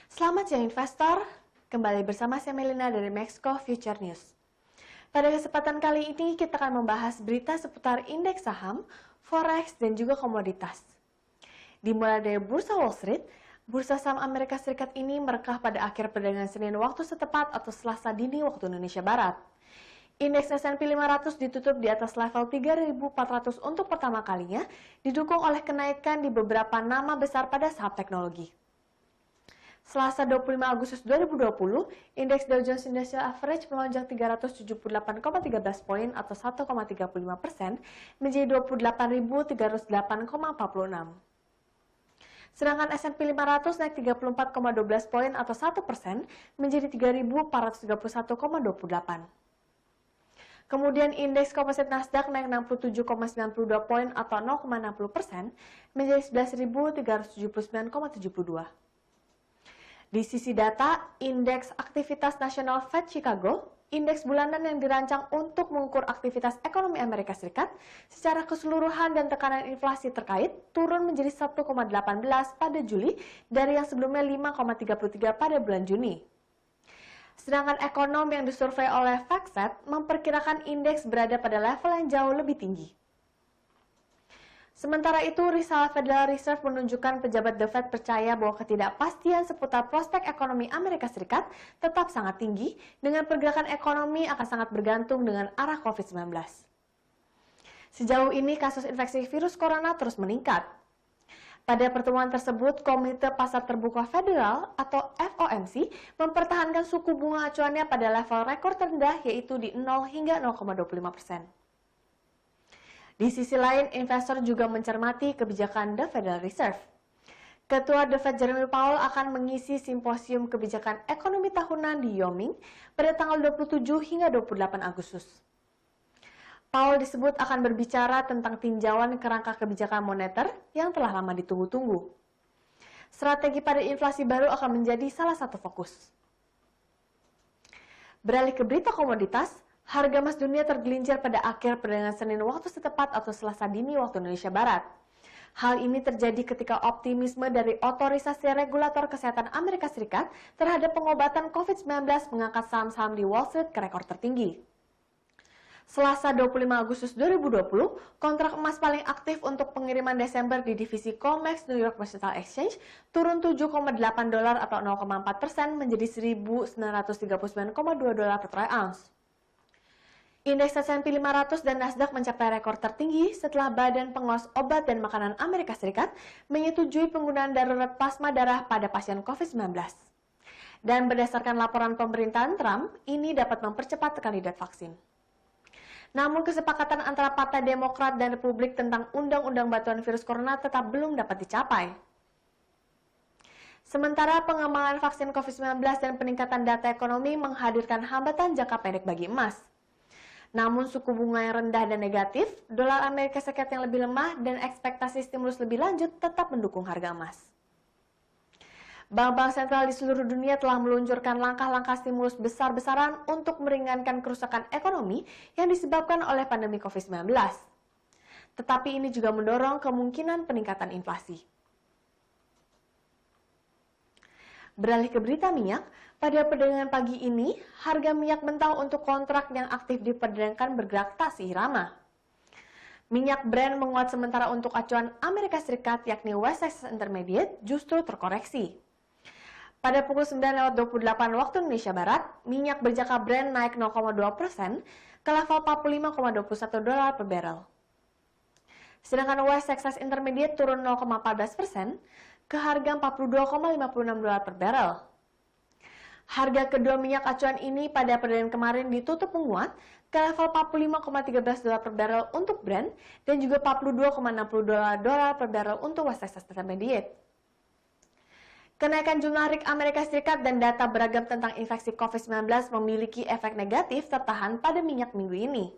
Selamat siang investor, kembali bersama saya Melina dari Maxco Future News. Pada kesempatan kali ini kita akan membahas berita seputar indeks saham, forex, dan juga komoditas. Dimulai dari Bursa Wall Street, Bursa saham Amerika Serikat ini merekah pada akhir perdagangan Senin waktu setempat atau Selasa dini waktu Indonesia Barat. Indeks S&P 500 ditutup di atas level 3.400 untuk pertama kalinya, didukung oleh kenaikan di beberapa nama besar pada saham teknologi. Selasa 25 Agustus 2020, indeks Dow Jones Industrial Average melonjak 378,13 poin atau 1,35% menjadi 28.308,46. Sedangkan S&P 500 naik 34,12 poin atau 1% menjadi 3.431,28. Kemudian indeks komposit Nasdaq naik 67,92 poin atau 0,60% menjadi 11.379,72. Di sisi data, indeks aktivitas nasional Fed Chicago, indeks bulanan yang dirancang untuk mengukur aktivitas ekonomi Amerika Serikat secara keseluruhan dan tekanan inflasi terkait, turun menjadi 1,18 pada Juli dari yang sebelumnya 5,33 pada bulan Juni. Sedangkan ekonom yang disurvei oleh FactSet memperkirakan indeks berada pada level yang jauh lebih tinggi. Sementara itu, risalah Federal Reserve menunjukkan pejabat The Fed percaya bahwa ketidakpastian seputar prospek ekonomi Amerika Serikat tetap sangat tinggi, dengan pergerakan ekonomi akan sangat bergantung dengan arah COVID-19. Sejauh ini, kasus infeksi virus corona terus meningkat. Pada pertemuan tersebut, Komite Pasar Terbuka Federal atau FOMC mempertahankan suku bunga acuannya pada level rekor terendah yaitu di 0 hingga 0,25%. Di sisi lain, investor juga mencermati kebijakan The Federal Reserve. Ketua The Fed Jerome Powell akan mengisi simposium kebijakan ekonomi tahunan di Wyoming pada tanggal 27 hingga 28 Agustus. Powell disebut akan berbicara tentang tinjauan kerangka kebijakan moneter yang telah lama ditunggu-tunggu. Strategi pada inflasi baru akan menjadi salah satu fokus. Beralih ke berita komoditas, harga emas dunia tergelincir pada akhir perdagangan Senin waktu setempat atau Selasa dini waktu Indonesia Barat. Hal ini terjadi ketika optimisme dari otorisasi regulator kesehatan Amerika Serikat terhadap pengobatan COVID-19 mengangkat saham-saham di Wall Street ke rekor tertinggi. Selasa 25 Agustus 2020, kontrak emas paling aktif untuk pengiriman Desember di divisi COMEX New York Mercantile Exchange turun 7,8 dolar atau 0,4% menjadi 1.939,2 dolar per troy ounce. Indeks S&P 500 dan Nasdaq mencapai rekor tertinggi setelah Badan Pengawas Obat dan Makanan Amerika Serikat menyetujui penggunaan darurat plasma darah pada pasien COVID-19. Dan berdasarkan laporan pemerintahan Trump, ini dapat mempercepat kandidat vaksin. Namun kesepakatan antara Partai Demokrat dan Republik tentang Undang-Undang Bantuan Virus Corona tetap belum dapat dicapai. Sementara pengembangan vaksin COVID-19 dan peningkatan data ekonomi menghadirkan hambatan jangka pendek bagi emas. Namun suku bunga yang rendah dan negatif, dolar Amerika Serikat yang lebih lemah, dan ekspektasi stimulus lebih lanjut tetap mendukung harga emas. Bank-bank sentral di seluruh dunia telah meluncurkan langkah-langkah stimulus besar-besaran untuk meringankan kerusakan ekonomi yang disebabkan oleh pandemi COVID-19. Tetapi ini juga mendorong kemungkinan peningkatan inflasi. Beralih ke berita minyak, pada perdagangan pagi ini, harga minyak mentah untuk kontrak yang aktif diperdagangkan bergerak tak seirama. Minyak Brent menguat sementara untuk acuan Amerika Serikat yakni West Texas Intermediate justru terkoreksi. Pada pukul 9.28 waktu Indonesia Barat, minyak berjangka Brent naik 0,2% ke level 45,21 dolar per barrel. Sedangkan West Texas Intermediate turun 0,14% ke harga 42,56 dolar per barrel. Harga kedua minyak acuan ini pada perdagangan kemarin ditutup menguat ke level 45,13 dolar per barrel untuk Brent dan juga 42,60 dolar per barrel untuk West Texas Intermediate. Kenaikan jumlah rig Amerika Serikat dan data beragam tentang infeksi COVID-19 memiliki efek negatif tertahan pada minyak minggu ini.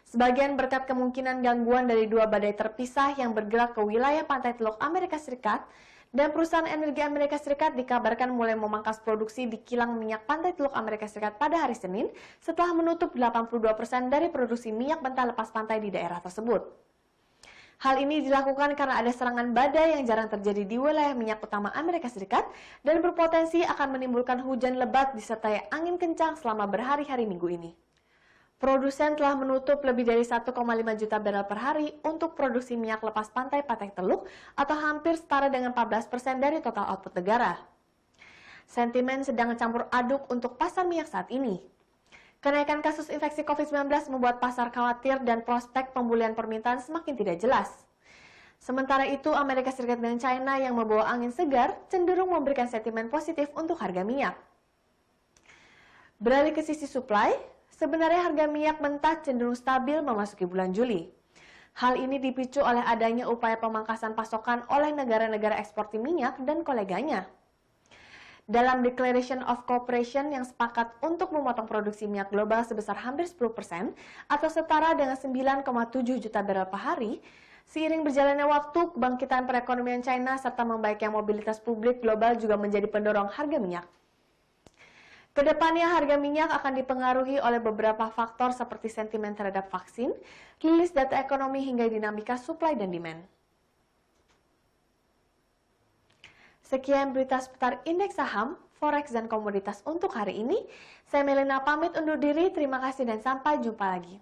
Sebagian berkat kemungkinan gangguan dari dua badai terpisah yang bergerak ke wilayah pantai Teluk Amerika Serikat, dan perusahaan energi Amerika Serikat dikabarkan mulai memangkas produksi di kilang minyak pantai Teluk Amerika Serikat pada hari Senin setelah menutup 82% dari produksi minyak mentah lepas pantai di daerah tersebut. Hal ini dilakukan karena ada serangan badai yang jarang terjadi di wilayah minyak utama Amerika Serikat dan berpotensi akan menimbulkan hujan lebat disertai angin kencang selama berhari-hari minggu ini. Produsen telah menutup lebih dari 1,5 juta barel per hari untuk produksi minyak lepas pantai Patek Teluk atau hampir setara dengan 14% dari total output negara. Sentimen sedang campur aduk untuk pasar minyak saat ini. Kenaikan kasus infeksi COVID-19 membuat pasar khawatir dan prospek pemulihan permintaan semakin tidak jelas. Sementara itu, Amerika Serikat dan China yang membawa angin segar cenderung memberikan sentimen positif untuk harga minyak. Beralih ke sisi supply, sebenarnya harga minyak mentah cenderung stabil memasuki bulan Juli. Hal ini dipicu oleh adanya upaya pemangkasan pasokan oleh negara-negara eksportir minyak dan koleganya. Dalam Declaration of Cooperation yang sepakat untuk memotong produksi minyak global sebesar hampir 10% atau setara dengan 9,7 juta barel per hari, seiring berjalannya waktu, kebangkitan perekonomian China serta membaiknya mobilitas publik global juga menjadi pendorong harga minyak. Kedepannya harga minyak akan dipengaruhi oleh beberapa faktor seperti sentimen terhadap vaksin, rilis data ekonomi hingga dinamika supply dan demand. Sekian berita seputar indeks saham, forex, dan komoditas untuk hari ini. Saya Melina pamit undur diri, terima kasih dan sampai jumpa lagi.